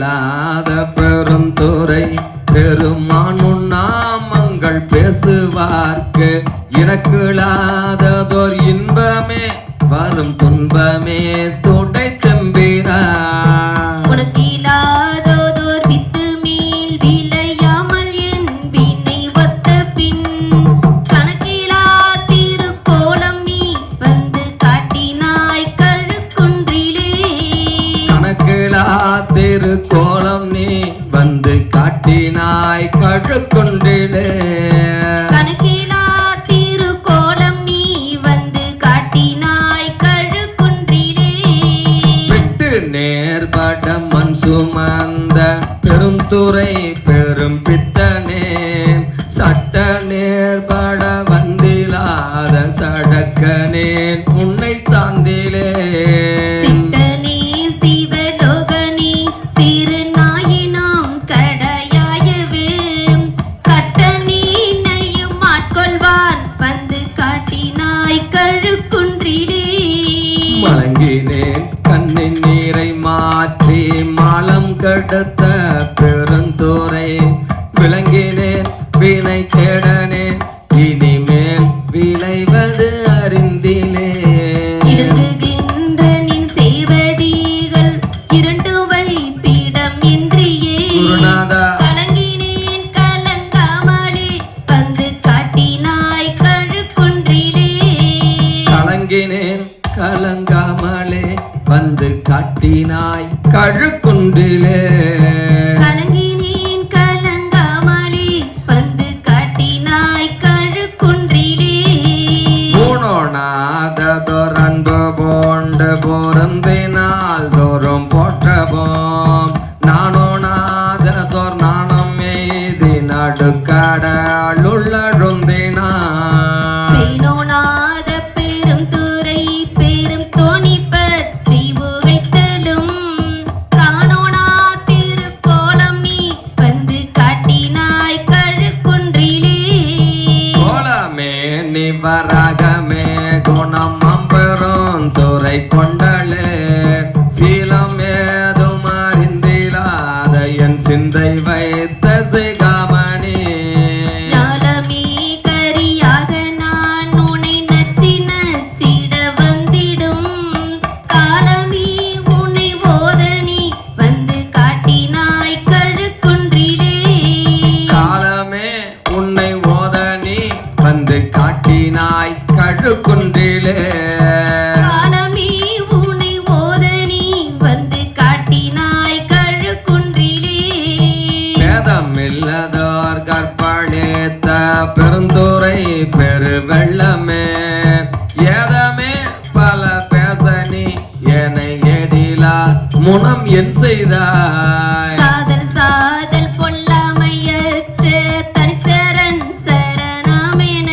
கணக்கிலாத பெருந்துரை பெருமானும் நாமங்கள் பேசுவார்க்கு இறக்கிலாததோர் இன்பமே வரும் துன்பமே துடை தம்பிரா உனக்கு இல்லாததோர் வித்து மேல் விளையாமல் என் வினை ஒத்த பின் கணக்கிலா திருக்கோலம் நீ வந்து காட்டினாய் கழுக்குன்றிலே கணக்கிலா திருக்கோலம் நீ வந்து காட்டினாய் கழுக்குன்றிலே கணக்கிலா திருக்கோலம் நீ வந்து காட்டினாய் கழுக்குன்றிலே விட்டு நேர்பட மண் சுமந்த பெருந்துரை பெரும் பித்தனே சட்ட நேர்பட வந்திலாத சடக்கனேன் உன்னை சார்ந்திலே சிட்டனே சிவலோகனே சிறு நாயினாம் கடையாயவே கட்டனீனையும் ஆட்கொள்வான் வந்து காட்டினாய் கழுக்குன்றிலே மலங்கினேன் கண்ணின் நீரை மாற்றி மாலம் கடுத்த பெருந்துரை விளங்கினேன் வினை தேடனேன் இனிமேல் விளைவது அறிந்திலே இறங்குகின்ற நின் சேவடிகள் இரண்டு வைப்பிடம் இன்றியே குருநாதா கலங்கினேன் கலங்காமலே வந்து காட்டினாய் கழுக்குன்றிலே கலங்கினேன் கலங்காமலே வந்து காட்டினாய் கழுக்குன்றிலே கலங்கினேன் கலங்காமலே வந்து காட்டினாய் கழுக்குன்றிலே பூணோனாததோர் அன்பு போண்டு பொருந்தினால் தோறும் போற்றவோம் நானோனாததோர் நாணம் எய்தி நடுக்கடலுள்ளழுந்தினான் பேணோனாத பெரும் துறை பெரும் தோணி பற்றி புகைத்தலும் காணோனா திருக்கோலம் நீ வந்து காட்டினாய் கழுக்குன்றிலே கோலமே நிவரகமே குணம் அம்பெரும் துறை கொண்டலே சீலம் ஏதும் அறிந்திலாத என் சிந்தை வைத்த சிகாமணி ஞாலமே கரியாக நான் உனை நச்சி நச்சிட வந்திடும் காலமே உன்னை ஓத நீ வந்து காட்டினாய் கழுக்குன்றிலே காலமே உன்னை ஓத நீ வந்து காட்டினாய் கழுக்குன்றிலே காலமே உன்னை ஓத நீ வந்து காட்டினாய் கழுக்குன்றிலே வேதமில்லதோர் கற்பழித்த பெருந்துரை பெருவெள்ளமே ஏதமே பல பேசனி என்னை எதிலா முனம் என் செய்தாய் சாதல் சாதல் பொல்லாமையற்ற தனிச்சரண் சரணமென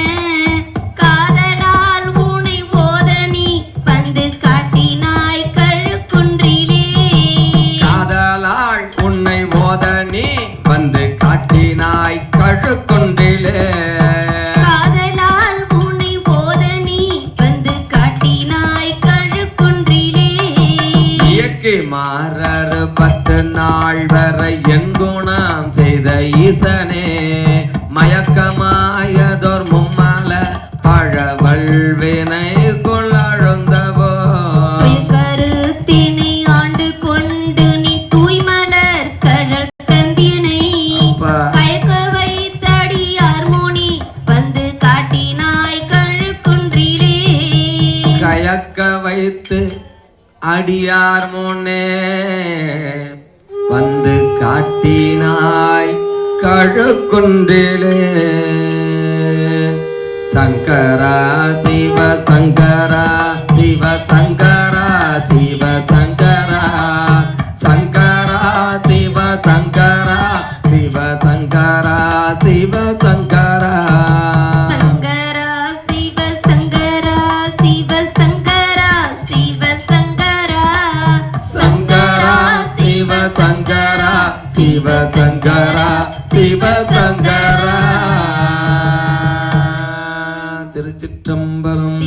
காதலால் உன்னை ஓத நீ வந்து காட்டினாய் கழுக்குன்றிலே காதலாள் உன்னை ஓத நீ வந்து காட்டினாய் கழுக்குன்றிலே காதலால் உன்னை ஓத நீ வந்து காட்டினாய் கழுக்குன்றிலே இயக்கி மாறர் 10 நாள் வரை என் குணம் செய்த ஈசனே மயக்கமாயதோர் மும்மல பழவல்வினை கொள்ளழுந்தவோ கருத்தினை ஆண்டு கொண்டு நீ தூய்மலர் கழல் தந்தினை கயக்க வைத்தடியார் முனி வந்து காட்டினாய் கழுக்குன்றிலே கயக்க வைத்து அடியார் முன்னே வந்து காட்டினாய் கழுக்குன்றிலே சங்கரா சிவ சங்கரா சிவ சங்கரா சிவ சங்கரா சங்கரா சிவ சங்கரா சிவ சங்கரா சிவ சங்கரா சங்கரா சிவ சங்கரா சிவ சங்கரா சிவ சங்கரா சங்கரா சிவ சங்கரா சிவ சங்கரா சிவ சங்கரா திருச்சிற்றம்பலம்.